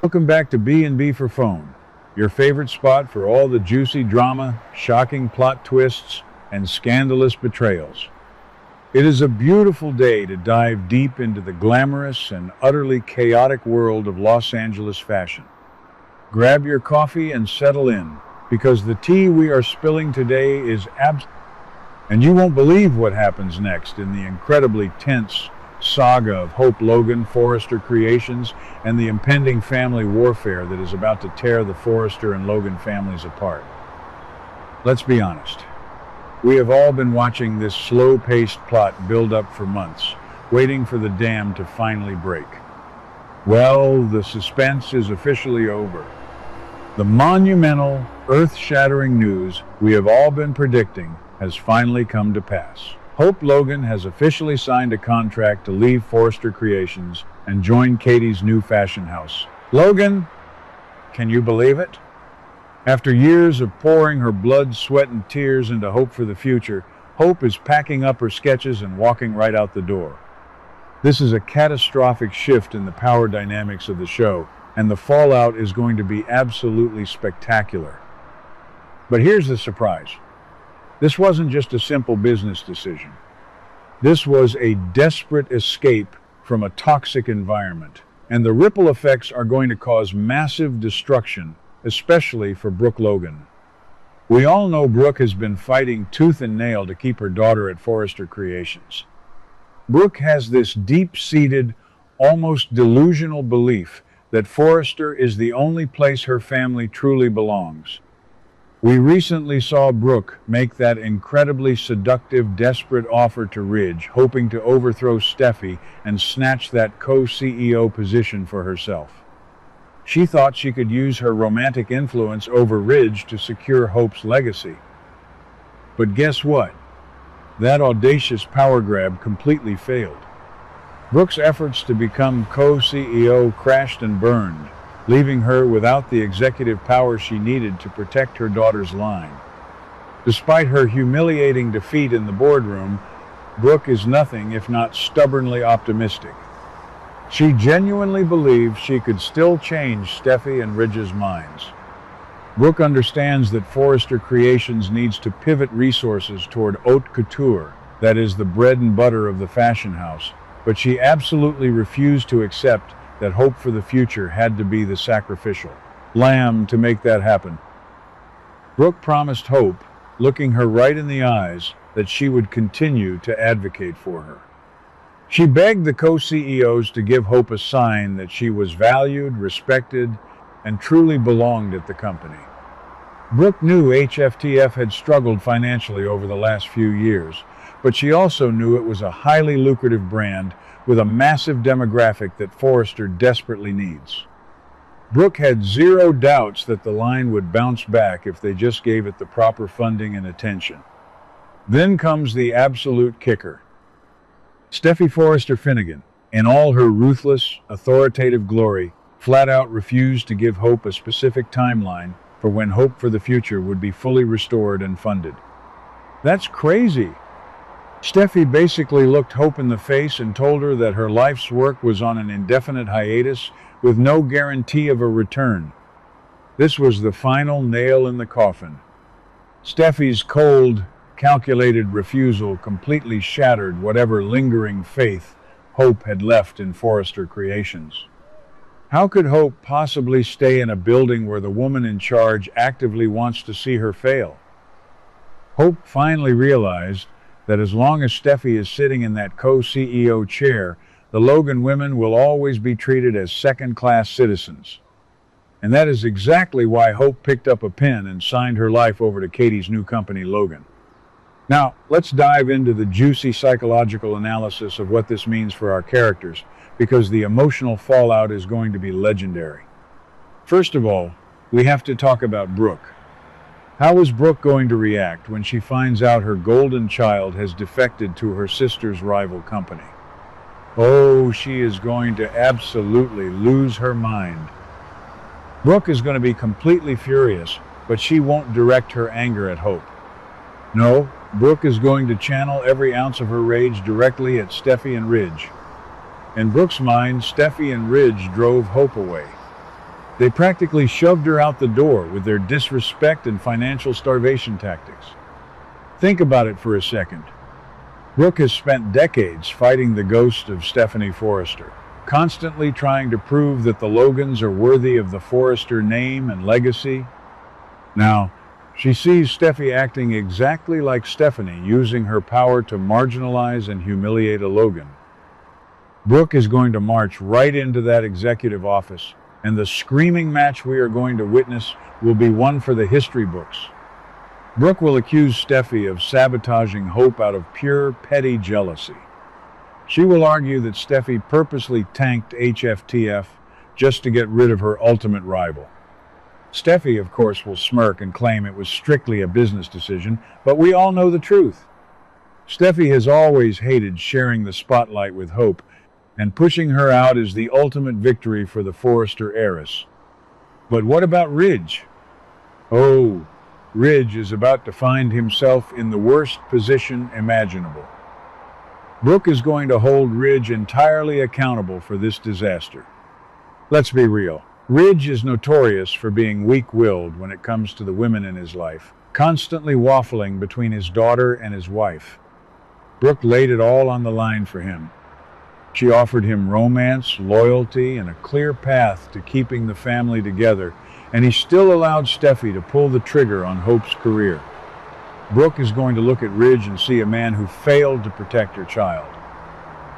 Welcome back to B&B for Phone, your favorite spot for all the juicy drama, shocking plot twists, and scandalous betrayals. It is a beautiful day to dive deep into the glamorous and utterly chaotic world of Los Angeles fashion. Grab your coffee and settle in, because the tea we are spilling today is and you won't believe what happens next in the incredibly tense saga of Hope Logan, Forrester Creations, and the impending family warfare that is about to tear the Forrester and Logan families apart. Let's be honest. We have all been watching this slow-paced plot build up for months, waiting for the dam to finally break. Well, the suspense is officially over. The monumental, earth-shattering news we have all been predicting has finally come to pass. Hope Logan has officially signed a contract to leave Forrester Creations and join Katie's new fashion house. Logan, can you believe it? After years of pouring her blood, sweat, and tears into Hope for the future, Hope is packing up her sketches and walking right out the door. This is a catastrophic shift in the power dynamics of the show, and the fallout is going to be absolutely spectacular. But here's the surprise. This wasn't just a simple business decision. This was a desperate escape from a toxic environment, and the ripple effects are going to cause massive destruction, especially for Brooke Logan. We all know Brooke has been fighting tooth and nail to keep her daughter at Forrester Creations. Brooke has this deep-seated, almost delusional belief that Forrester is the only place her family truly belongs. We recently saw Brooke make that incredibly seductive, desperate offer to Ridge, hoping to overthrow Steffy and snatch that co-CEO position for herself. She thought she could use her romantic influence over Ridge to secure Hope's legacy. But guess what? That audacious power grab completely failed. Brooke's efforts to become co-CEO crashed and burned, leaving her without the executive power she needed to protect her daughter's line. Despite her humiliating defeat in the boardroom, Brooke is nothing if not stubbornly optimistic. She genuinely believes she could still change Steffy and Ridge's minds. Brooke understands that Forrester Creations needs to pivot resources toward haute couture, that is the bread and butter of the fashion house, but she absolutely refused to accept that Hope for the future had to be the sacrificial lamb to make that happen. Brooke promised Hope, looking her right in the eyes, that she would continue to advocate for her. She begged the co-CEOs to give Hope a sign that she was valued, respected, and truly belonged at the company. Brooke knew HFTF had struggled financially over the last few years, but she also knew it was a highly lucrative brand with a massive demographic that Forrester desperately needs. Brooke had zero doubts that the line would bounce back if they just gave it the proper funding and attention. Then comes the absolute kicker. Steffy Forrester Finnegan, in all her ruthless, authoritative glory, flat out refused to give Hope a specific timeline for when Hope for the future would be fully restored and funded. That's crazy. Steffy basically looked Hope in the face and told her that her life's work was on an indefinite hiatus with no guarantee of a return. This was the final nail in the coffin. Steffy's cold, calculated refusal completely shattered whatever lingering faith Hope had left in Forrester Creations. How could Hope possibly stay in a building where the woman in charge actively wants to see her fail? Hope finally realized that as long as Steffy is sitting in that co-CEO chair, the Logan women will always be treated as second-class citizens. And that is exactly why Hope picked up a pen and signed her life over to Katie's new company, Logan. Now, let's dive into the juicy psychological analysis of what this means for our characters, because the emotional fallout is going to be legendary. First of all, we have to talk about Brooke. How is Brooke going to react when she finds out her golden child has defected to her sister's rival company? Oh, she is going to absolutely lose her mind. Brooke is going to be completely furious, but she won't direct her anger at Hope. No, Brooke is going to channel every ounce of her rage directly at Steffy and Ridge. In Brooke's mind, Steffy and Ridge drove Hope away. They practically shoved her out the door with their disrespect and financial starvation tactics. Think about it for a second. Brooke has spent decades fighting the ghost of Stephanie Forrester, constantly trying to prove that the Logans are worthy of the Forrester name and legacy. Now, she sees Steffy acting exactly like Stephanie, using her power to marginalize and humiliate a Logan. Brooke is going to march right into that executive office, and the screaming match we are going to witness will be one for the history books. Brooke will accuse Steffy of sabotaging Hope out of pure, petty jealousy. She will argue that Steffy purposely tanked HFTF just to get rid of her ultimate rival. Steffy, of course, will smirk and claim it was strictly a business decision, but we all know the truth. Steffy has always hated sharing the spotlight with Hope, and pushing her out is the ultimate victory for the Forrester heiress. But what about Ridge? Oh, Ridge is about to find himself in the worst position imaginable. Brooke is going to hold Ridge entirely accountable for this disaster. Let's be real. Ridge is notorious for being weak-willed when it comes to the women in his life, constantly waffling between his daughter and his wife. Brooke laid it all on the line for him. She offered him romance, loyalty, and a clear path to keeping the family together, and he still allowed Steffy to pull the trigger on Hope's career. Brooke is going to look at Ridge and see a man who failed to protect her child.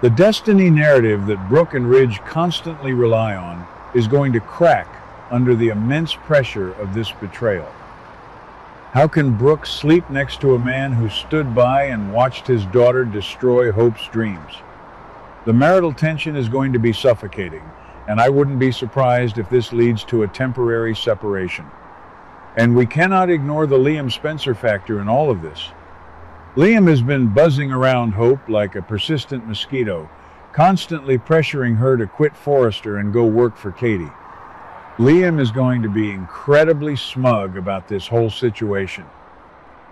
The destiny narrative that Brooke and Ridge constantly rely on is going to crack under the immense pressure of this betrayal. How can Brooke sleep next to a man who stood by and watched his daughter destroy Hope's dreams? The marital tension is going to be suffocating, and I wouldn't be surprised if this leads to a temporary separation. And we cannot ignore the Liam Spencer factor in all of this. Liam has been buzzing around Hope like a persistent mosquito, constantly pressuring her to quit Forrester and go work for Katie. Liam is going to be incredibly smug about this whole situation.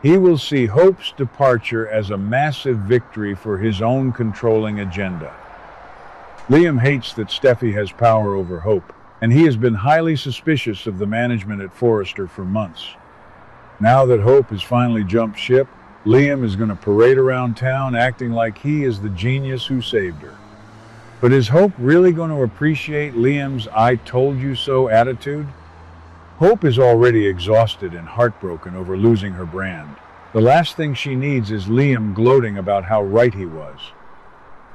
He will see Hope's departure as a massive victory for his own controlling agenda. Liam hates that Steffy has power over Hope, and he has been highly suspicious of the management at Forrester for months. Now that Hope has finally jumped ship, Liam is going to parade around town acting like he is the genius who saved her. But is Hope really going to appreciate Liam's "I told you so" attitude? Hope is already exhausted and heartbroken over losing her brand. The last thing she needs is Liam gloating about how right he was.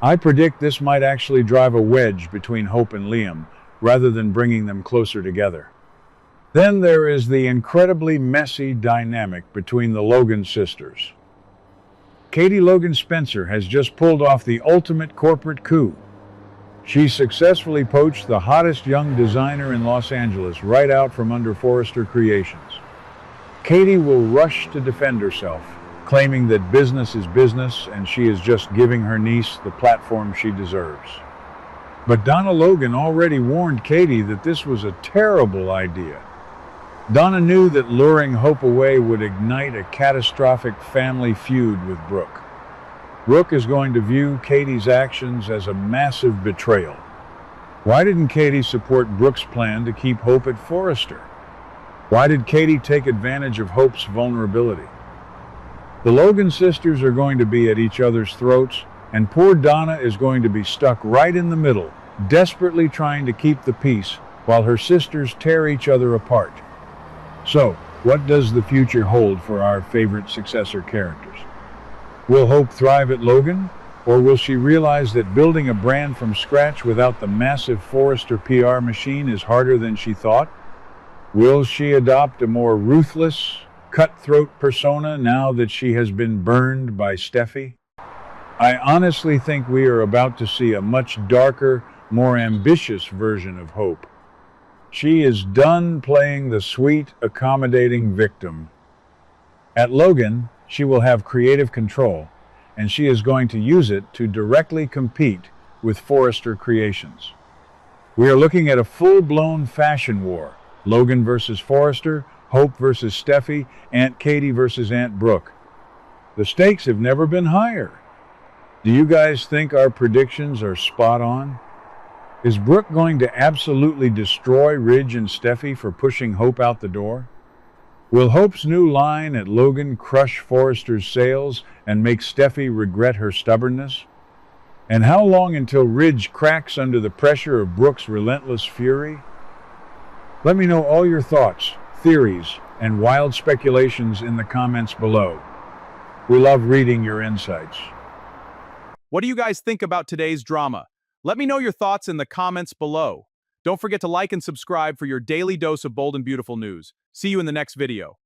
I predict this might actually drive a wedge between Hope and Liam, rather than bringing them closer together. Then there is the incredibly messy dynamic between the Logan sisters. Katie Logan Spencer has just pulled off the ultimate corporate coup. She successfully poached the hottest young designer in Los Angeles right out from under Forrester Creations. Katie will rush to defend herself, claiming that business is business and she is just giving her niece the platform she deserves. But Donna Logan already warned Katie that this was a terrible idea. Donna knew that luring Hope away would ignite a catastrophic family feud with Brooke. Brooke is going to view Katie's actions as a massive betrayal. Why didn't Katie support Brooke's plan to keep Hope at Forrester? Why did Katie take advantage of Hope's vulnerability? The Logan sisters are going to be at each other's throats, and poor Donna is going to be stuck right in the middle, desperately trying to keep the peace while her sisters tear each other apart. So, what does the future hold for our favorite successor characters? Will Hope thrive at Logan, or will she realize that building a brand from scratch without the massive Forrester PR machine is harder than she thought? Will she adopt a more ruthless, cutthroat persona now that she has been burned by Steffy? I honestly think we are about to see a much darker, more ambitious version of Hope. She is done playing the sweet, accommodating victim. At Logan, she will have creative control, and she is going to use it to directly compete with Forrester Creations. We are looking at a full-blown fashion war. Logan versus Forrester, Hope versus Steffy, Aunt Katie versus Aunt Brooke. The stakes have never been higher. Do you guys think our predictions are spot on? Is Brooke going to absolutely destroy Ridge and Steffi for pushing Hope out the door? Will Hope's new line at Logan crush Forrester's sales and make Steffi regret her stubbornness? And how long until Ridge cracks under the pressure of Brooke's relentless fury? Let me know all your thoughts, theories, and wild speculations in the comments below. We love reading your insights. What do you guys think about today's drama? Let me know your thoughts in the comments below. Don't forget to like and subscribe for your daily dose of bold and beautiful news. See you in the next video.